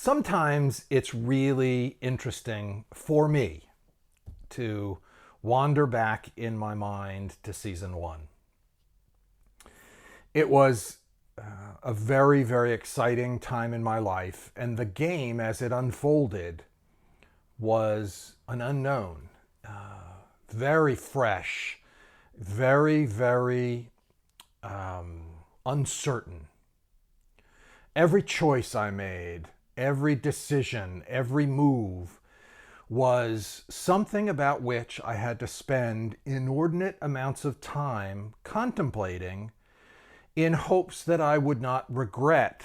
Sometimes it's really interesting for me to wander back in my mind to season one. It was a very, very exciting time in my life, and the game as it unfolded was an unknown, very fresh, very, very uncertain. Every choice I made, every decision, every move was something about which I had to spend inordinate amounts of time contemplating in hopes that I would not regret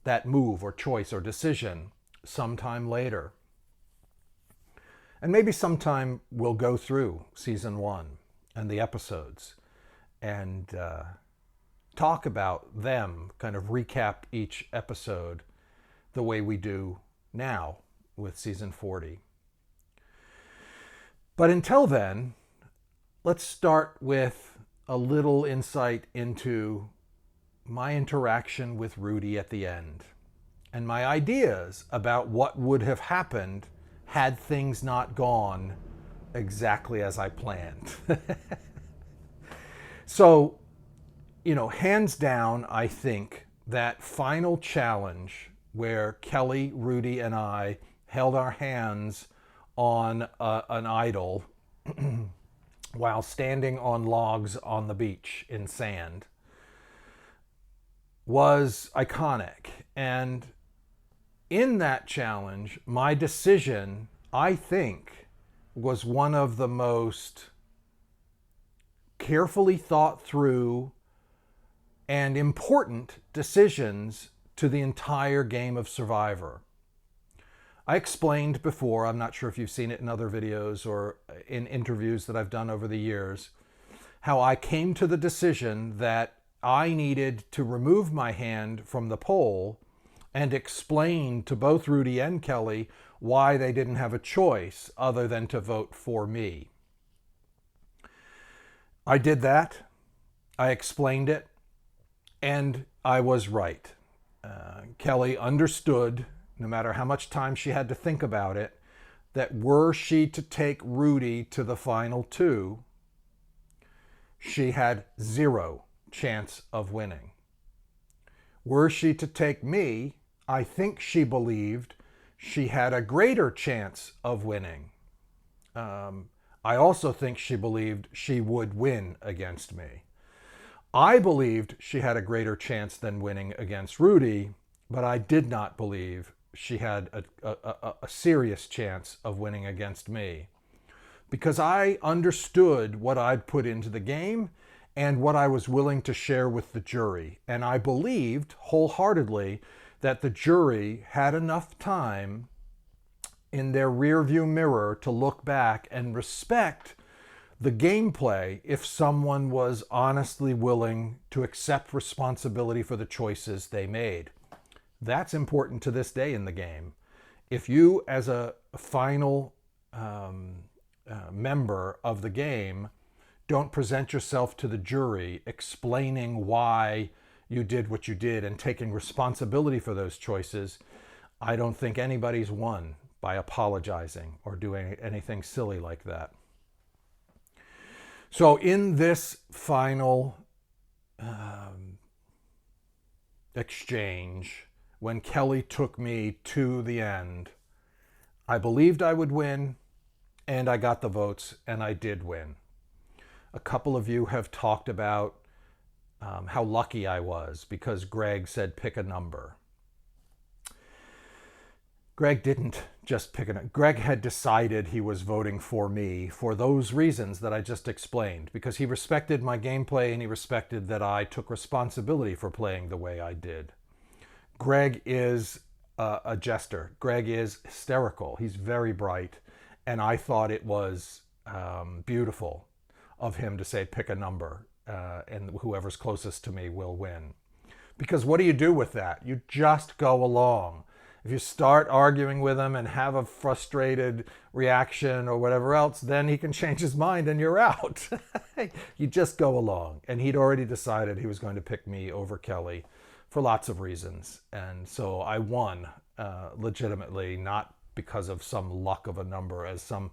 that move or choice or decision sometime later. And maybe sometime we'll go through season one and the episodes and talk about them, kind of recap each episode the way we do now with season 40. But until then, let's start with a little insight into my interaction with Rudy at the end and my ideas about what would have happened had things not gone exactly as I planned. So, hands down, I think that final challenge where Kelly, Rudy, and I held our hands on an idol while standing on logs on the beach in sand was iconic. And in that challenge, my decision, I think, was one of the most carefully thought through and important decisions to the entire game of Survivor. I explained before, I'm not sure if you've seen it in other videos or in interviews that I've done over the years, how I came to the decision that I needed to remove my hand from the poll and explain to both Rudy and Kelly why they didn't have a choice other than to vote for me. I did that. I explained it, and I was right. Kelly understood, no matter how much time she had to think about it, that were she to take Rudy to the final two, she had zero chance of winning. Were she to take me, I think she believed she had a greater chance of winning. I also think she believed she would win against me. I believed she had a greater chance than winning against Rudy, but I did not believe she had a serious chance of winning against me, because I understood what I'd put into the game and what I was willing to share with the jury. And I believed wholeheartedly that the jury had enough time in their rearview mirror to look back and respect the gameplay if someone was honestly willing to accept responsibility for the choices they made. That's important to this day in the game. If you, as a final member of the game, don't present yourself to the jury explaining why you did what you did and taking responsibility for those choices, I don't think anybody's won by apologizing or doing anything silly like that. So in this final exchange, when Kelly took me to the end, I believed I would win, and I got the votes, and I did win. A couple of you have talked about how lucky I was because Greg said pick a number. Greg didn't just pick a number. Greg had decided he was voting for me for those reasons that I just explained, because he respected my gameplay and he respected that I took responsibility for playing the way I did. Greg is a jester. Greg is hysterical. He's very bright, and I thought it was beautiful of him to say pick a number and whoever's closest to me will win. Because what do you do with that? You just go along. If you start arguing with him and have a frustrated reaction or whatever else, then he can change his mind and you're out. You just go along. And he'd already decided he was going to pick me over Kelly for lots of reasons. And so I won legitimately, not because of some luck of a number, as some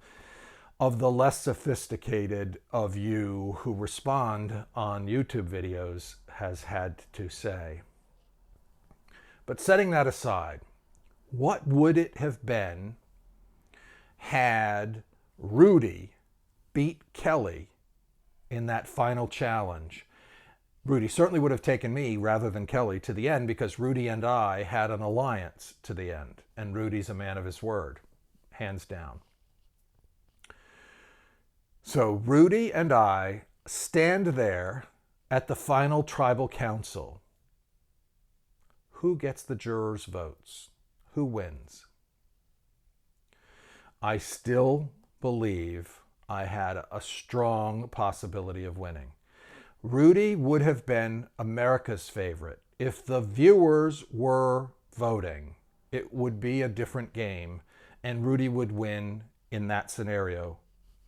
of the less sophisticated of you who respond on YouTube videos has had to say. But setting that aside, what would it have been had Rudy beat Kelly in that final challenge? Rudy certainly would have taken me rather than Kelly to the end, because Rudy and I had an alliance to the end, and Rudy's a man of his word, hands down. So Rudy and I stand there at the final tribal council. Who gets the jurors' votes? Who wins? I still believe I had a strong possibility of winning. Rudy would have been America's favorite. If the viewers were voting, it would be a different game, and Rudy would win in that scenario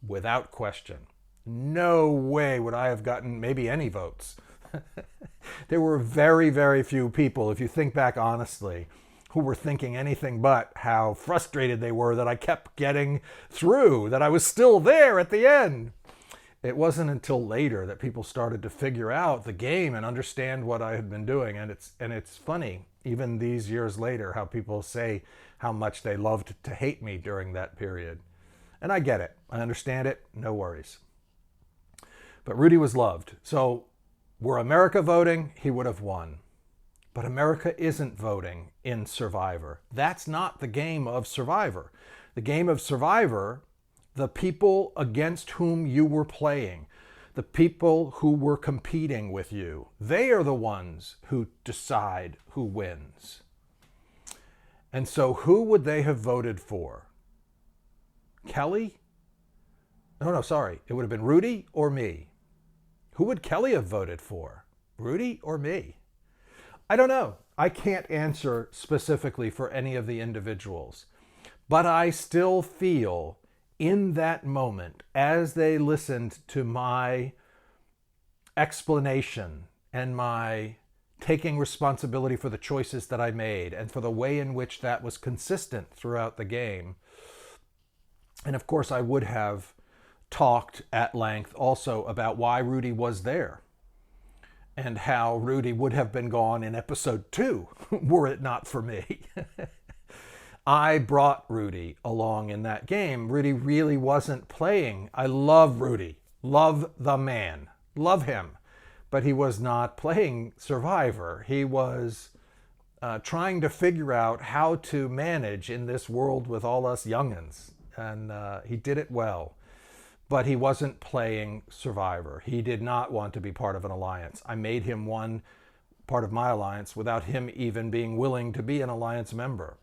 without question. No way would I have gotten maybe any votes. There were very, very few people, if you think back honestly, who were thinking anything but how frustrated they were that I kept getting through, that I was still there at the end. It wasn't until later that people started to figure out the game and understand what I had been doing. And it's funny, even these years later, how people say how much they loved to hate me during that period. And I get it. I understand it. No worries. But Rudy was loved. So were America voting, he would have won. But America isn't voting in Survivor. That's not the game of Survivor. The game of Survivor, the people against whom you were playing, the people who were competing with you, they are the ones who decide who wins. And so who would they have voted for? Kelly? No, sorry. It would have been Rudy or me. Who would Kelly have voted for? Rudy or me? I don't know. I can't answer specifically for any of the individuals. But I still feel in that moment, as they listened to my explanation and my taking responsibility for the choices that I made and for the way in which that was consistent throughout the game. And of course, I would have talked at length also about why Rudy was there and how Rudy would have been gone in episode 2 were it not for me. I brought Rudy along in that game. Rudy really wasn't playing. I love Rudy, love the man, love him, but he was not playing Survivor. He was trying to figure out how to manage in this world with all us youngins, and he did it well. But he wasn't playing Survivor. He did not want to be part of an alliance. I made him one part of my alliance without him even being willing to be an alliance member.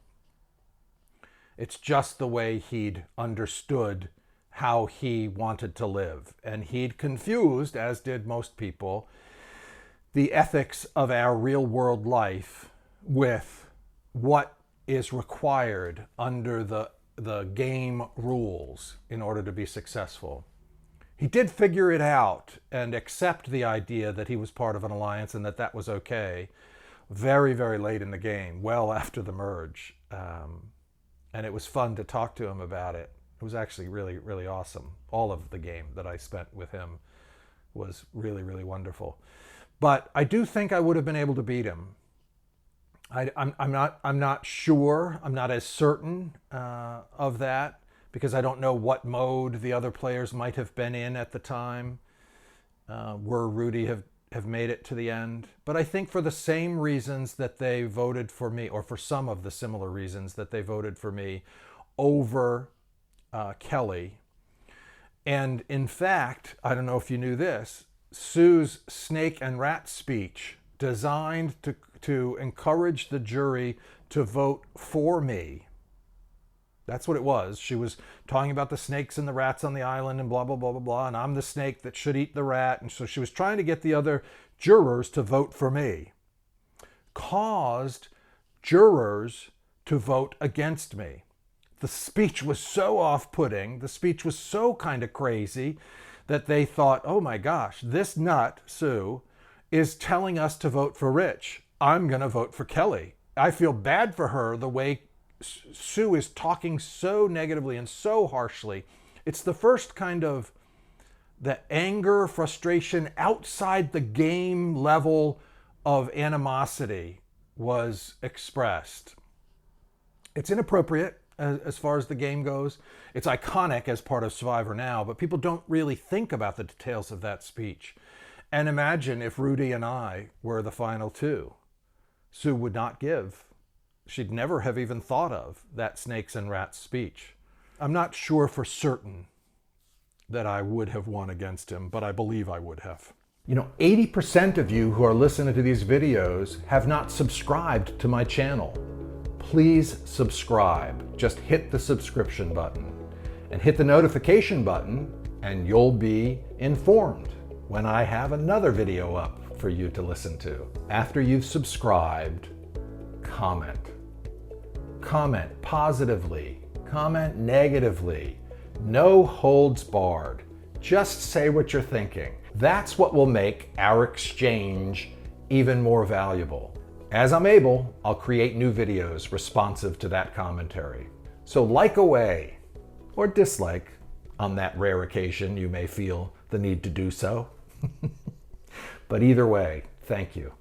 It's just the way he'd understood how he wanted to live. And he'd confused, as did most people, the ethics of our real world life with what is required under the game rules in order to be successful. He did figure it out and accept the idea that he was part of an alliance and that that was okay very, very late in the game, well after the merge. And it was fun to talk to him about it. It was actually really, really awesome. All of the game that I spent with him was really, really wonderful. But I do think I would have been able to beat him. I'm not sure. I'm not as certain of that because I don't know what mode the other players might have been in at the time. Were Rudy have made it to the end. But I think for the same reasons that they voted for me, or for some of the similar reasons that they voted for me over Kelly. And in fact, I don't know if you knew this, Sue's snake and rat speech designed to encourage the jury to vote for me. That's what it was. She was talking about the snakes and the rats on the island and blah, blah, blah, blah, blah. And I'm the snake that should eat the rat. And so she was trying to get the other jurors to vote for me. Caused jurors to vote against me. The speech was so off-putting. The speech was so kind of crazy that they thought, oh my gosh, this nut, Sue, is telling us to vote for Rich. I'm going to vote for Kelly. I feel bad for her the way Sue is talking so negatively and so harshly. It's the first kind of the anger, frustration outside the game level of animosity was expressed. It's inappropriate as far as the game goes. It's iconic as part of Survivor Now, but people don't really think about the details of that speech. And imagine if Rudy and I were the final two. Sue would not give. She'd never have even thought of that snakes and rats speech. I'm not sure for certain that I would have won against him, but I believe I would have. 80% of you who are listening to these videos have not subscribed to my channel. Please subscribe. Just hit the subscription button and hit the notification button, and you'll be informed when I have another video up for you to listen to. After you've subscribed, comment. Comment positively, comment negatively. No holds barred. Just say what you're thinking. That's what will make our exchange even more valuable. As I'm able, I'll create new videos responsive to that commentary. So like away, or dislike, on that rare occasion you may feel the need to do so. But either way, thank you.